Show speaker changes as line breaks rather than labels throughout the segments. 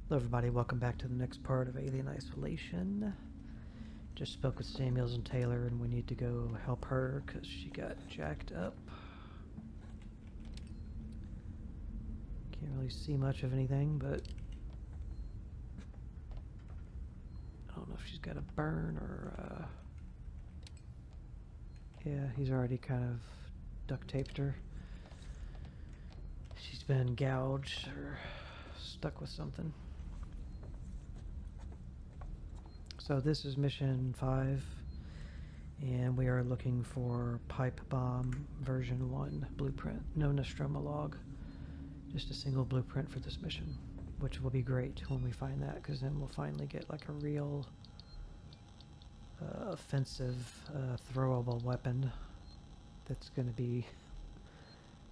Hello everybody, welcome back to the next part of Alien Isolation. Just spoke with Samuels and Taylor and we need to go help her because she got jacked up. Can't really see much of anything, but I don't know if she's got a burn or yeah, he's already kind of duct taped her. She's been gouged or stuck with something. So this is mission 5, and we are looking for Pipe Bomb version 1 blueprint. No Nostromo log, just a single blueprint for this mission, which will be great when we find that, because then we'll finally get like a real offensive, throwable weapon that's going to be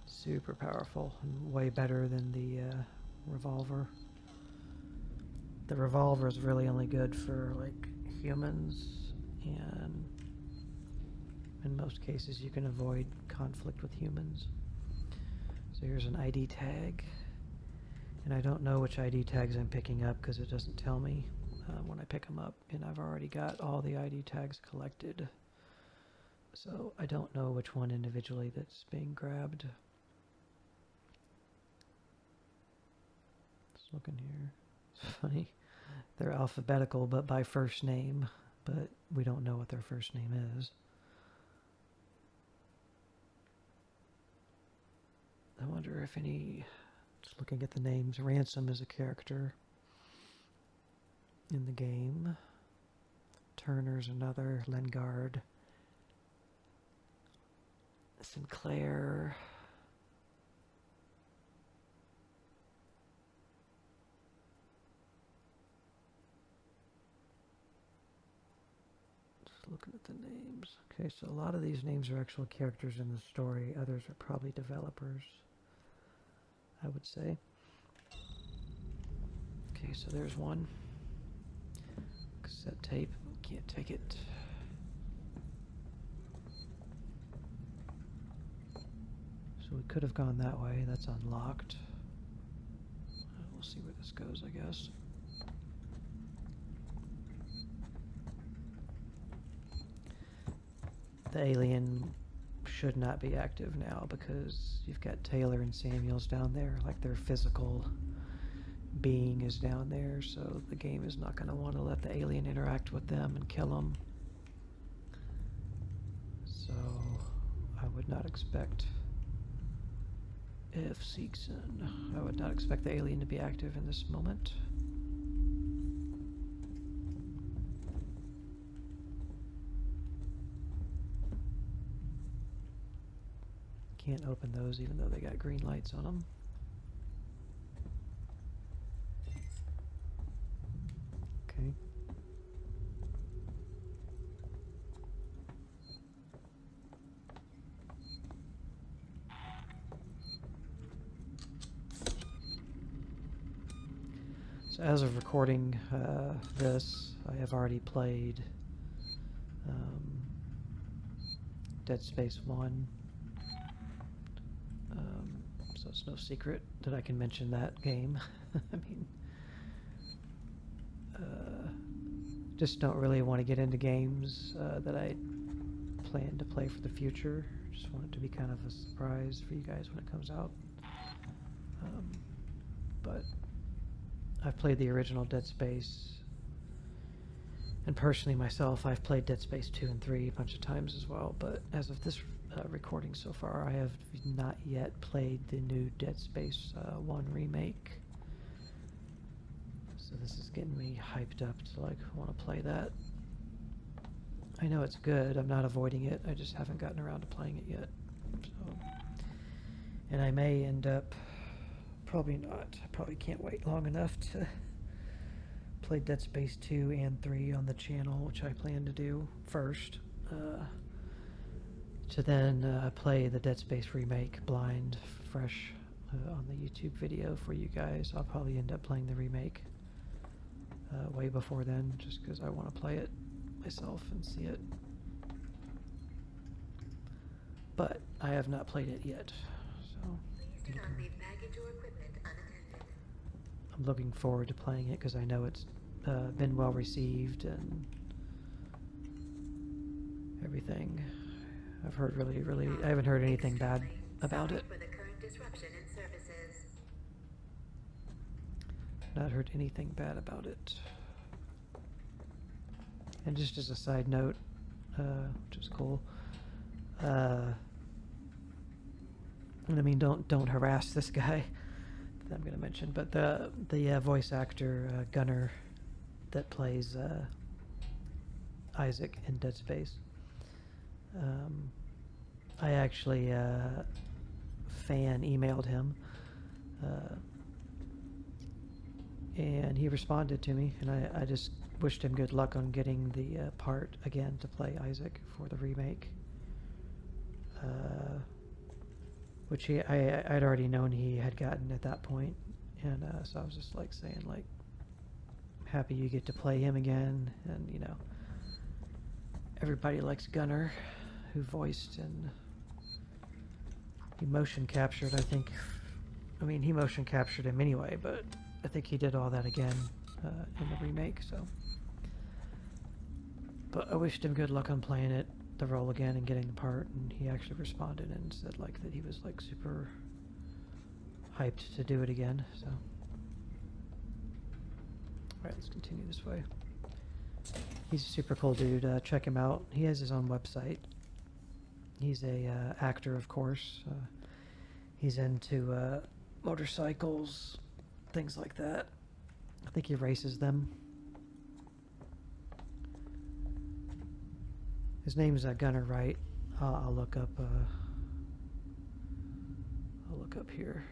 super powerful and way better than the revolver. The revolver is really only good for like humans, and in most cases you can avoid conflict with humans. So here's an ID tag, and I don't know which ID tags I'm picking up because it doesn't tell me when I pick them up, and I've already got all the ID tags collected, so I don't know which one individually that's being grabbed. Just looking here. It's funny. They're alphabetical, but by first name, but we don't know what their first name is. I wonder if any... Just looking at the names. Ransom is a character in the game. Turner's another. Lengard. Sinclair. Looking at the names. Okay, so a lot of these names are actual characters in the story. Others are probably developers, I would say. Okay, so there's one. Cassette tape. Can't take it. So we could have gone that way. That's unlocked. We'll see where this goes, I guess. The alien should not be active now because you've got Taylor and Samuels down there, like their physical being is down there, so the game is not going to want to let the alien interact with them and kill them. So I would not expect, if Seegson, I would not expect the alien to be active in this moment. Can't open those even though they got green lights on them. Okay. So as of recording this, I have already played Dead Space 1. So it's no secret that I can mention that game. I mean, just don't really want to get into games that I plan to play for the future. Just want it to be kind of a surprise for you guys when it comes out. But I've played the original Dead Space, and personally myself, I've played Dead Space 2 and 3 a bunch of times as well, but as of this recording so far, I have not yet played the new Dead Space 1 remake. So this is getting me hyped up to like want to play that. I know it's good, I'm not avoiding it, I just haven't gotten around to playing it yet. So, and I may end up, probably not, I probably can't wait long enough to play Dead Space 2 and 3 on the channel, which I plan to do first, to then play the Dead Space remake blind, fresh, on the YouTube video for you guys. I'll probably end up playing the remake way before then, just because I want to play it myself and see it. But I have not played it yet, so...
Please do not leave baggage or equipment unattended.
I'm looking forward to playing it because I know it's been well received and everything. I've heard I haven't heard anything bad about it.
For the current disruption in services.
Not heard anything bad about it. And just as a side note, which is cool, and I mean, don't harass this guy that I'm going to mention, but the voice actor Gunnar that plays Isaac in Dead Space. I actually fan emailed him, and he responded to me, and I just wished him good luck on getting the part again to play Isaac for the remake. Which I'd already known he had gotten at that point, and so I was just like saying like, happy you get to play him again, and you know, everybody likes Gunnar, who voiced and he motion captured. I think, I mean, he motion captured him anyway, but I think he did all that again in the remake. So, but I wished him good luck on playing it, the role again, and getting the part. And he actually responded and said like that he was like super hyped to do it again. So, all right, let's continue this way. He's a super cool dude. Check him out. He has his own website. He's a actor, of course. He's into motorcycles, things like that. I think he races them. His name's Gunnar Wright. I'll look up. I'll look up here.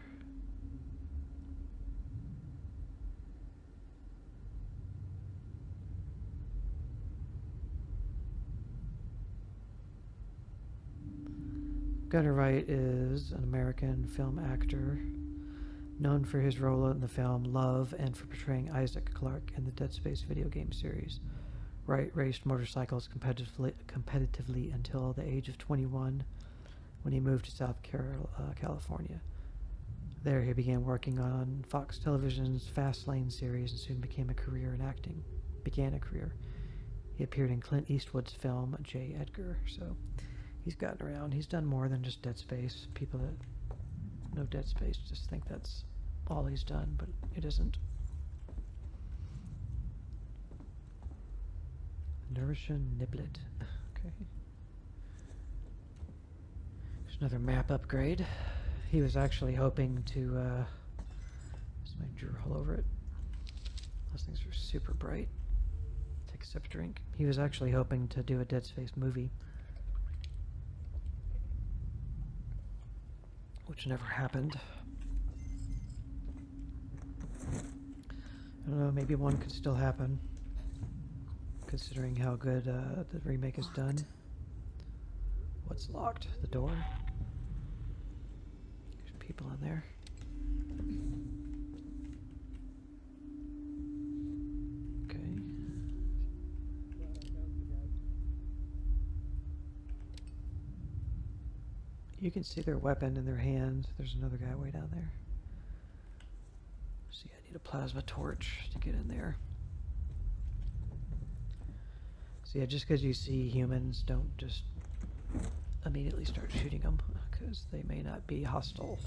Gunnar Wright is an American film actor known for his role in the film Love and for portraying Isaac Clarke in the Dead Space video game series. Wright raced motorcycles competitively until the age of 21 when he moved to South California. There he began working on Fox Television's Fast Lane series and soon began a career in acting. He appeared in Clint Eastwood's film J. Edgar, so he's gotten around. He's done more than just Dead Space. People that know Dead Space just think that's all he's done, but it isn't. Nourishing Niblet. Okay. There's another map upgrade. He was actually hoping to... there's my drawer all over it. Those things are super bright. Take a sip of drink. He was actually hoping to do a Dead Space movie, which never happened. I don't know, maybe one could still happen, considering how good the remake is done. What's locked? The door? There's people in there. Okay. You can see their weapon in their hand. There's another guy way down there. See, I need a plasma torch to get in there. So yeah, just because you see humans, don't just immediately start shooting them, because they may not be hostile.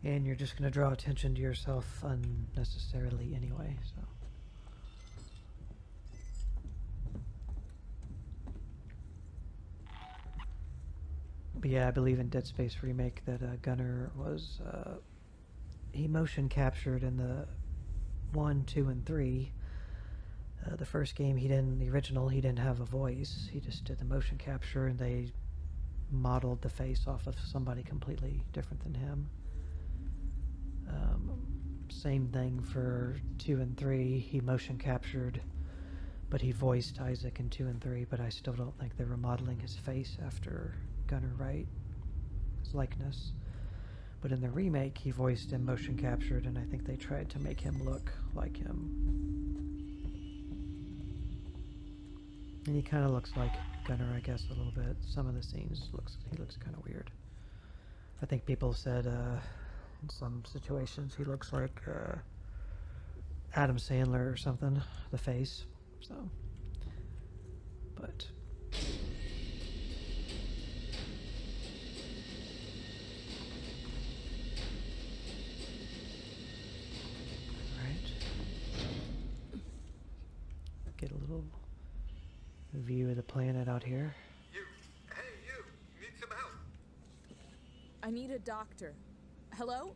And you're just going to draw attention to yourself unnecessarily anyway, so. But yeah, I believe in Dead Space Remake that Gunnar was, he motion captured in the 1, 2, and 3. The first game, the original, he didn't have a voice. He just did the motion capture, and they modeled the face off of somebody completely different than him. Same thing for 2 and 3. He motion captured, but he voiced Isaac in 2 and 3, but I still don't think they were modeling his face after Gunnar Wright, his likeness. But in the remake, he voiced and motion captured, and I think they tried to make him look like him. And he kind of looks like Gunnar, I guess, a little bit. Some of the scenes, he looks kind of weird. I think people said in some situations he looks like Adam Sandler or something, the face. So, but right, get a little view of the planet out here.
You. Hey, you. Need some help?
I need a doctor. Hello?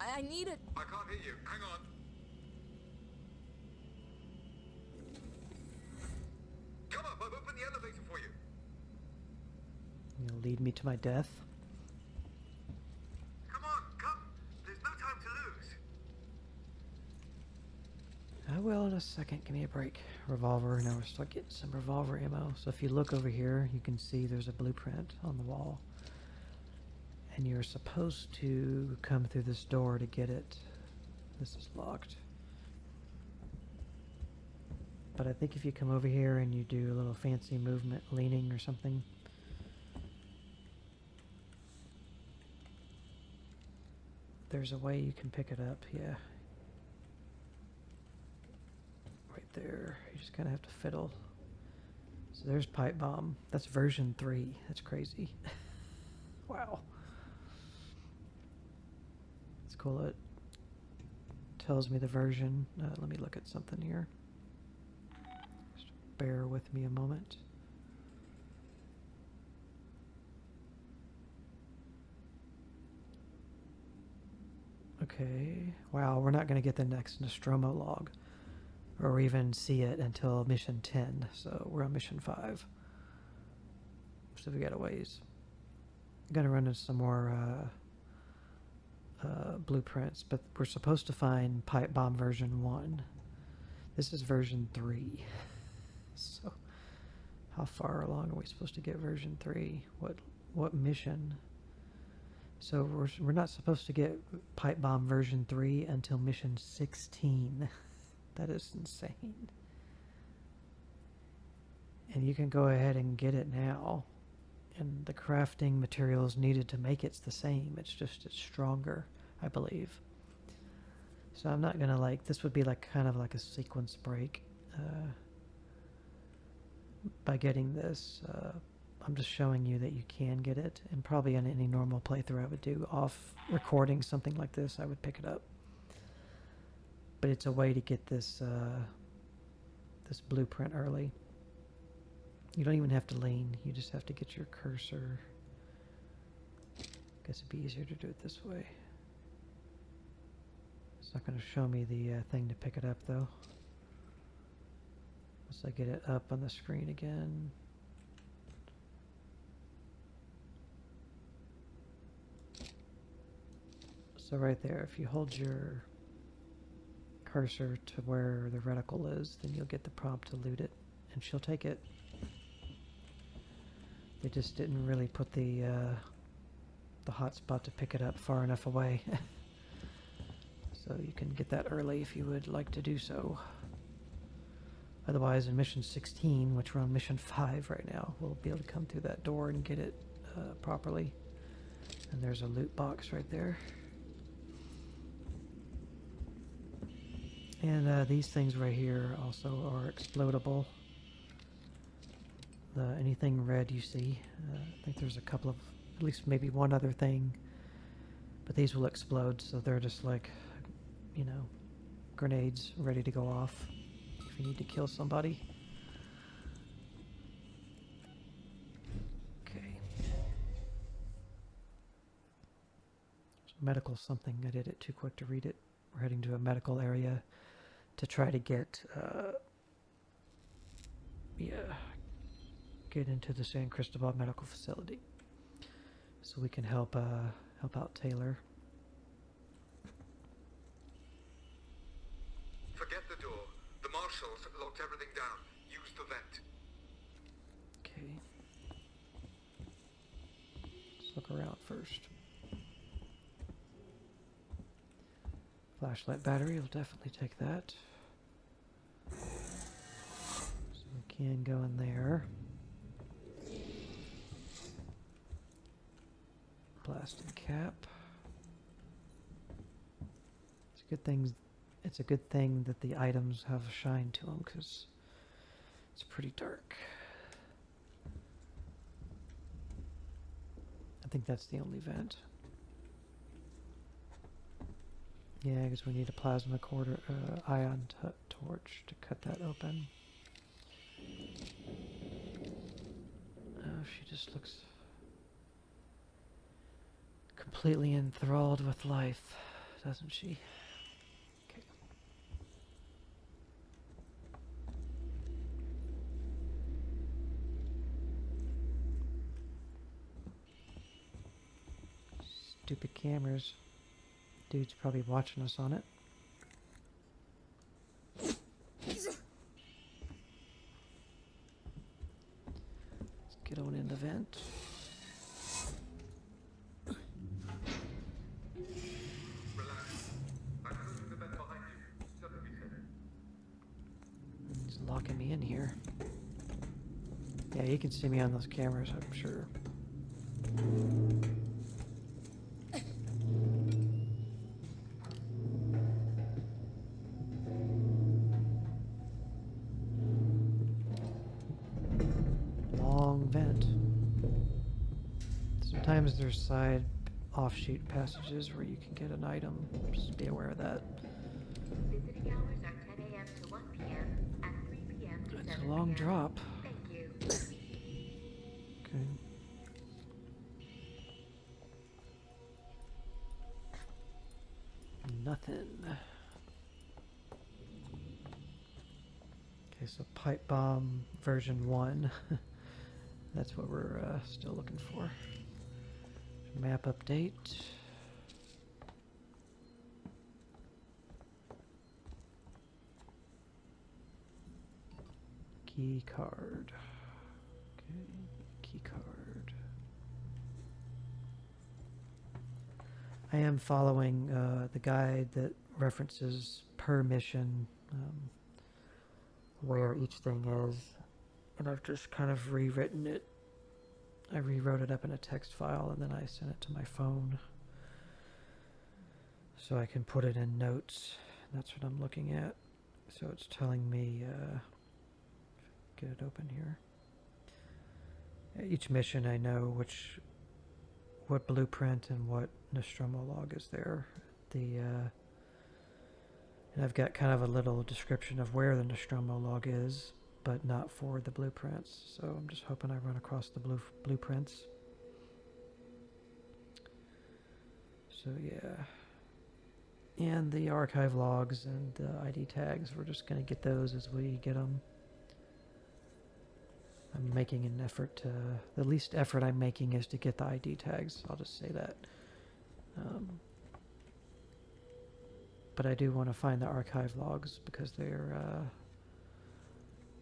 I need a...
I can't hear you. Hang on. Come up. I've opened the elevator for you.
You'll lead me to my death.
Come on. Come. There's no time to lose.
I will in a second. Give me a break. Revolver. Now we're start getting some revolver ammo. So if you look over here, you can see there's a blueprint on the wall. And you're supposed to come through this door to get it. This is locked. But I think if you come over here and you do a little fancy movement, leaning or something, there's a way you can pick it up. Yeah. Right there. You just kind of have to fiddle. So there's pipe bomb. That's version 3. That's crazy. Wow. It's cool. It tells me the version. Let me look at something here. Just bear with me a moment. Okay. Wow, we're not going to get the next Nostromo log or even see it until mission 10. So we're on mission 5. So we got a ways. I'm going to run into some more blueprints, but we're supposed to find pipe bomb version 1. This is version 3. So how far along are we supposed to get version 3? What mission? So we're not supposed to get pipe bomb version 3 until mission 16. That is insane. And you can go ahead and get it now. And the crafting materials needed to make it's the same. It's just it's stronger, I believe. So I'm not gonna this would be kind of like a sequence break by getting this. I'm just showing you that you can get it, and probably in any normal playthrough I would do off recording something like this, I would pick it up. But it's a way to get this this blueprint early. You don't even have to lean, you just have to get your cursor. Guess it'd be easier to do it this way. It's not going to show me the thing to pick it up though. Once I get it up on the screen again. So right there, if you hold your cursor to where the reticle is, then you'll get the prompt to loot it, and she'll take it. They just didn't really put the hotspot to pick it up far enough away. So you can get that early if you would like to do so. Otherwise, in mission 16, which we're on mission 5 right now, we'll be able to come through that door and get it properly. And there's a loot box right there. And these things right here also are explodable. Anything red you see. I think there's a couple of, at least maybe one other thing. But these will explode, so they're just like, you know, grenades ready to go off if you need to kill somebody. Okay. Medical something. I did it too quick to read it. We're heading to a medical area to try to get, get into the San Cristobal Medical Facility, so we can help out Taylor.
Forget the door. The marshals locked everything down. Use the vent.
Okay. Let's look around first. Flashlight battery will definitely take that. So we can go in there. Blasting cap. It's a good thing it's a good thing that the items have a shine to them, because it's pretty dark. I think that's the only vent. Yeah, because we need a plasma ion torch to cut that open. Oh, she just looks completely enthralled with life, doesn't she? Okay. Stupid cameras. Dude's probably watching us on it. Let's get on in the vent.
Relax. I'm closing the vent behind you. Nothing be said.
He's locking me in here. Yeah, you can see me on those cameras, I'm sure. Long vent. Sometimes there's side offshoot passages where you can get an item. Just be aware of that.
Visiting hours are 10 a.m. to 1 p.m. and 3 p.m. to 7
It's a
p.m.
long drop.
Thank you.
Okay. Nothing. Okay, so pipe bomb version 1. That's what we're still looking for. Map update. Key card. Okay, key card. I am following the guide that references per mission where each thing is, and I've just kind of rewritten it. I rewrote it up in a text file and then I sent it to my phone so I can put it in notes. That's what I'm looking at. So it's telling me, get it open here. Each mission I know what blueprint and what Nostromo log is there. And I've got kind of a little description of where the Nostromo log is, but not for the blueprints. So I'm just hoping I run across the blueprints. So yeah. And the archive logs and the ID tags, we're just going to get those as we get them. I'm making an effort to, the least effort I'm making is to get the ID tags. I'll just say that. But I do want to find the archive logs because they're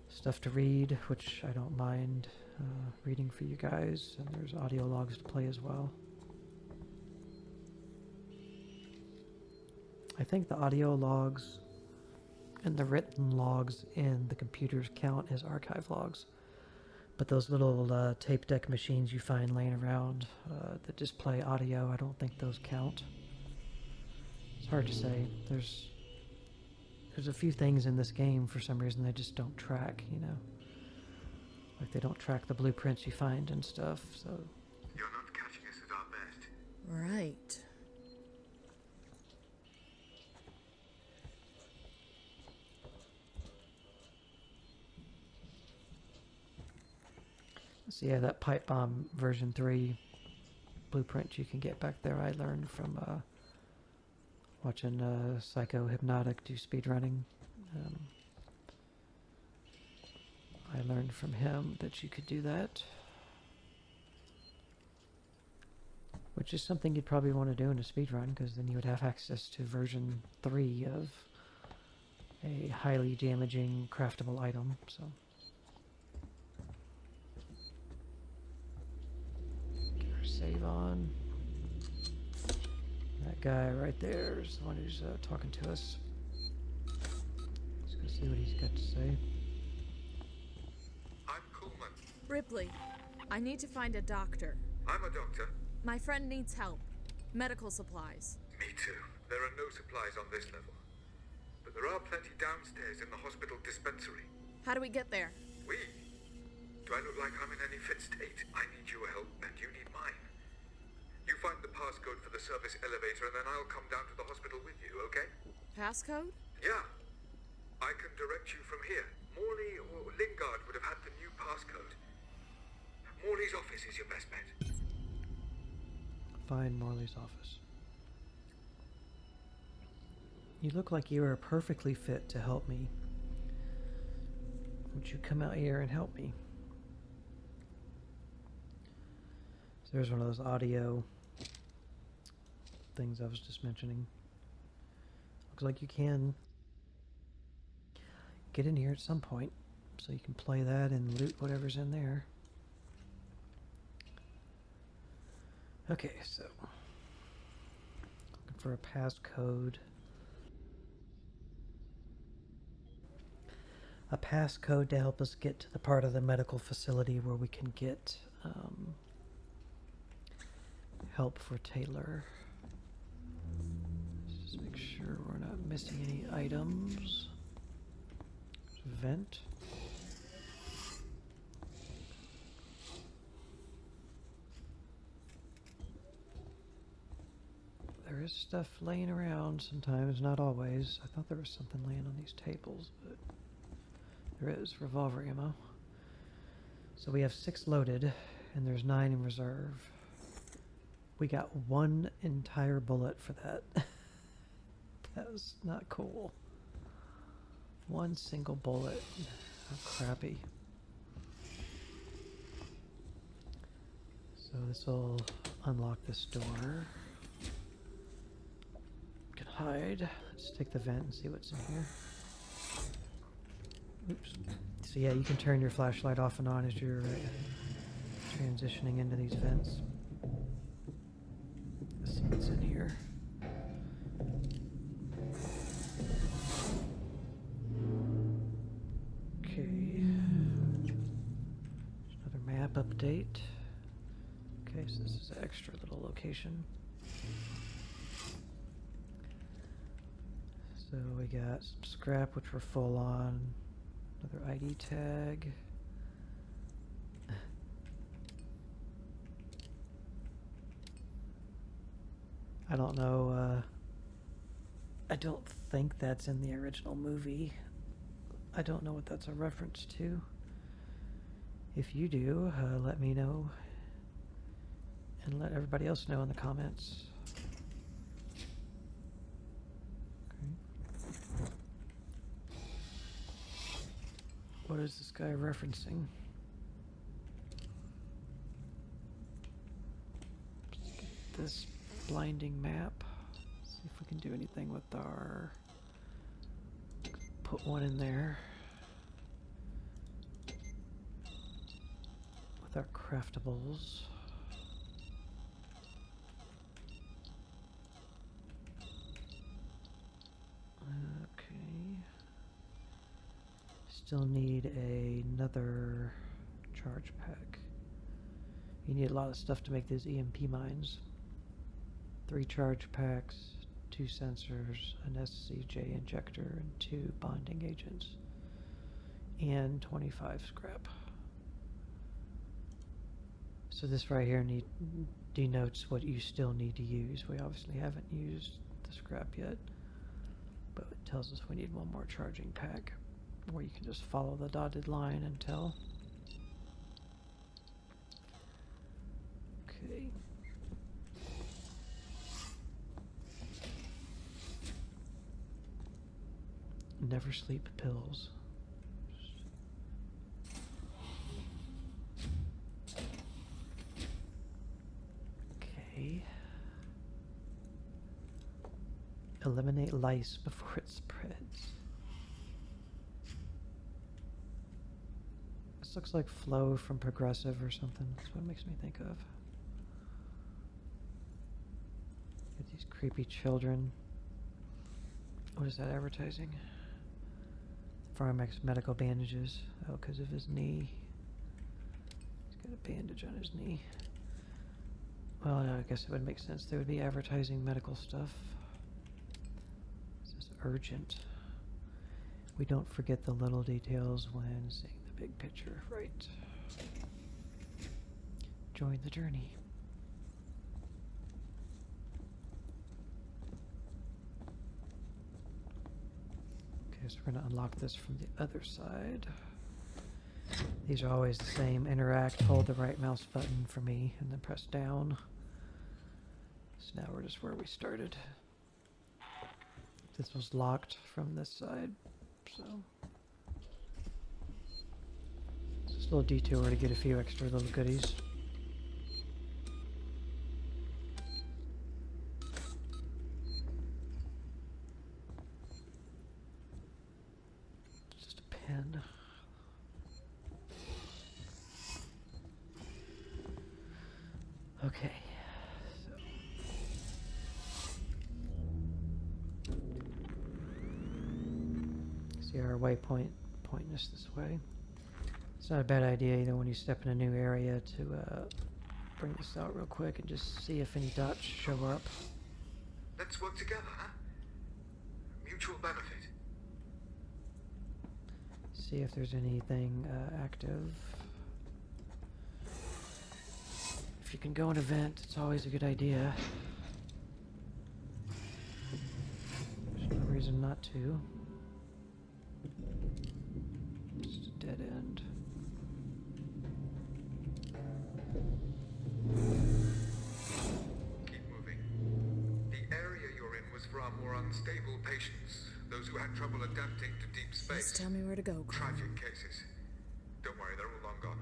stuff to read, which I don't mind reading for you guys. And there's audio logs to play as well. I think the audio logs and the written logs in the computers count as archive logs. But those little tape deck machines you find laying around that just play audio, I don't think those count. It's hard to say. There's a few things in this game for some reason they just don't track, you know. Like they don't track the blueprints you find and stuff, so.
You're not catching us at our best.
Right.
So yeah, that pipe bomb version 3 blueprint you can get back there, I learned from watching Psycho Hypnotic do speedrunning. I learned from him that you could do that. Which is something you'd probably want to do in a speedrun, because then you would have access to version 3 of a highly damaging craftable item, so. Get our save on. That guy right there is the one who's talking to us. Let's go see what he's got to say.
I'm Coolman.
Ripley, I need to find a doctor.
I'm a doctor.
My friend needs help. Medical supplies.
Me too. There are no supplies on this level. but there are plenty downstairs in the hospital dispensary.
How do we get there?
We? Do I look like I'm in any fit state? I need your help, and you need mine. You find the passcode for the service elevator, and then I'll come down to the hospital with you, okay?
Passcode?
Yeah. I can direct you from here. Morley or Lingard would have had the new passcode. Morley's office is your best bet.
Find Morley's office. You look like you are perfectly fit to help me. Would you come out here and help me? So there's one of those audio things I was just mentioning. Looks like you can get in here at some point, so you can play that and loot whatever's in there. Okay, so looking for a passcode. A passcode to help us get to the part of the medical facility where we can get help for Taylor. Let's just make sure we're not missing any items. Vent. There is stuff laying around sometimes, not always. I thought there was something laying on these tables, but there is revolver ammo. So we have 6 loaded, and there's 9 in reserve. We got 1 entire bullet for that. That was not cool. 1 single bullet. How crappy. So this will unlock this door. Can hide. Let's take the vent and see what's in here. Oops. So yeah, you can turn your flashlight off and on as you're transitioning into these vents. Let's see what's in here. Okay. There's another map update. Okay, so this is an extra little location. So we got some scrap, which we're full on. Another ID tag. I don't know, I don't think that's in the original movie. I don't know what that's a reference to. If you do, let me know. And let everybody else know in the comments. Okay. What is this guy referencing? Let's get this blinding map. See if we can do anything with our... Put one in there. With our craftables. Okay. Still need another charge pack. You need a lot of stuff to make these EMP mines. 3 charge packs, 2 sensors, an SCJ injector, and 2 bonding agents. And 25 scrap. So this right here denotes what you still need to use. We obviously haven't used the scrap yet, but it tells us we need 1 more charging pack, or you can just follow the dotted line until. Okay. Never sleep pills. Okay. Eliminate lice before it spreads. This looks like Flo from Progressive or something. That's what it makes me think of. Get these creepy children. What is that advertising? Pharmax medical bandages. Oh, because of his knee. He's got a bandage on his knee. Well, I guess it would make sense. They would be advertising medical stuff. This is urgent. We don't forget the little details when seeing the big picture, right? Join the journey. Okay, so we're going to unlock this from the other side. These are always the same. Interact, hold the right mouse button for me, and then press down. So now we're just where we started. This was locked from this side, so it's just a little detour to get a few extra little goodies. It's just a pen. Okay. See our waypoint pointing us this way. It's not a bad idea, when you step in a new area to bring this out real quick and just see if any dots show up.
Let's work together, huh? Mutual benefit.
See if there's anything active. If you can go an event, it's always a good idea. There's no reason not to. Just a dead end.
Keep moving. The area you're in was for our more unstable patients, those who had trouble adapting to deep space.
Just tell me where to go, Carl.
Tragic cases. Don't worry, they're all long gone.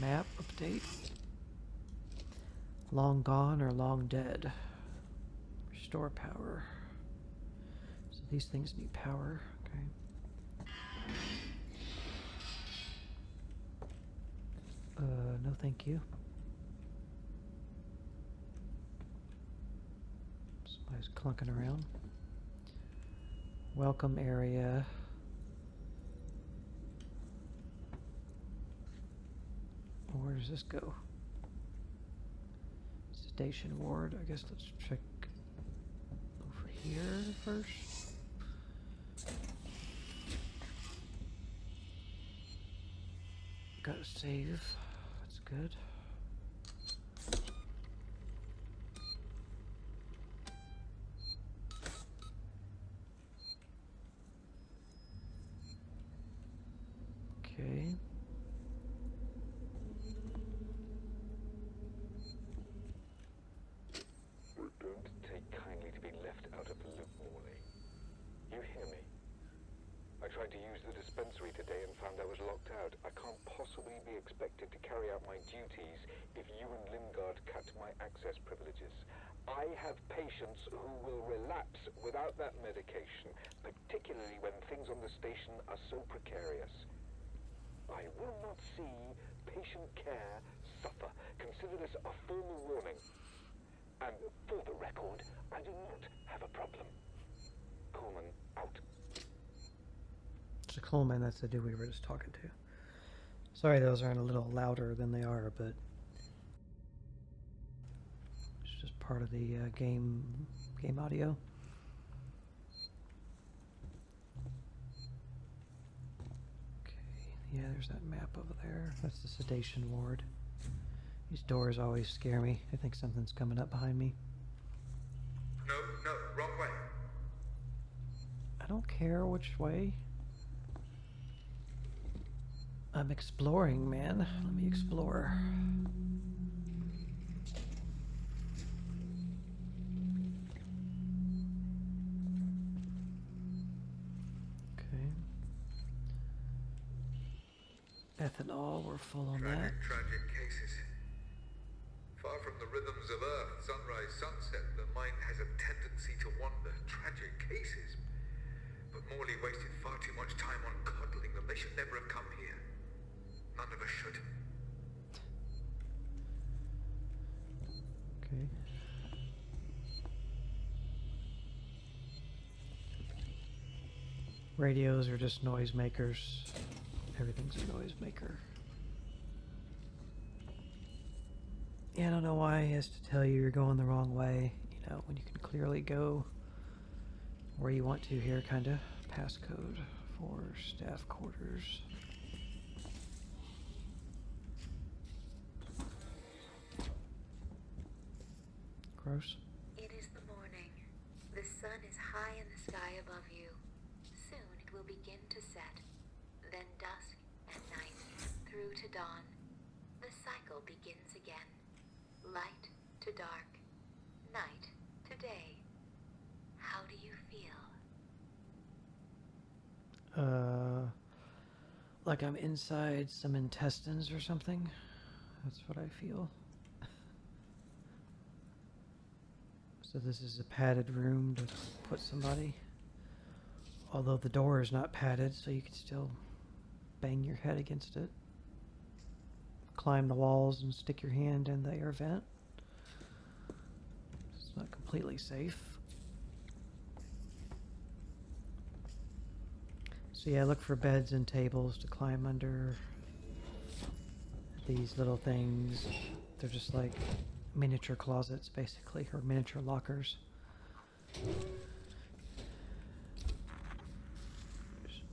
Map update. Long gone or long dead. Restore power. So these things need power. Okay. No thank you. Somebody's clunking around. Welcome area. Where does this go? Sedation ward. I guess let's check over here first. Got a save. That's good. Okay.
Don't take kindly to being left out of the loop, Morley. You hear me? I tried to use the dispensary today and found I was locked out. I can't possibly be expected to carry out my duties if you and Lingard cut my access privileges. I have patients who will relapse without that medication, particularly when things on the station are so precarious. I will not see patient care suffer. Consider this a formal warning. And for the record, I do not have a problem. Coleman, out.
So Coleman, that's the dude we were just talking to. Sorry those aren't a little louder than they are, but it's just part of the game audio. Okay, yeah, there's that map over there. That's the sedation ward. These doors always scare me. I think something's coming up behind me.
No, wrong way.
I don't care which way. I'm exploring, man. Let me explore. Okay. Ethanol, we're full on that.
Tragic cases. Far from the rhythms of Earth, sunrise, sunset, the mind has a tendency to wander. Tragic cases. But Morley wasted far too much time on coddling them. They should never have come here. None of us should.
Okay. Radios are just noisemakers. Everything's a noisemaker. Yeah, I don't know why he has to tell you you're going the wrong way, when you can clearly go where you want to here, kinda. Passcode for staff quarters. Gross.
It is the morning. The sun is high in the sky above you. Soon it will begin to set. Then dusk and night, through to dawn. The cycle begins again. Light to dark. Night to day. How do you feel?
Like I'm inside some intestines or something. That's what I feel. So this is a padded room to put somebody. Although the door is not padded, so you can still bang your head against it. Climb the walls and stick your hand in the air vent. It's not completely safe. So yeah, look for beds and tables to climb under. These little things, they're just like miniature closets, basically, or miniature lockers. There's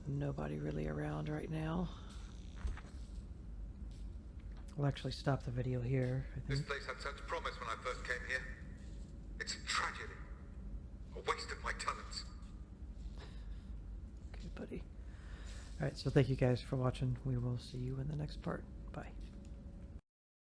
nobody really around right now. We'll actually stop the video here, I
This
think.
place had such promise when I first came here. It's a tragedy. A waste of my talents.
Okay, buddy. Alright, so thank you guys for watching. We will see you in the next part.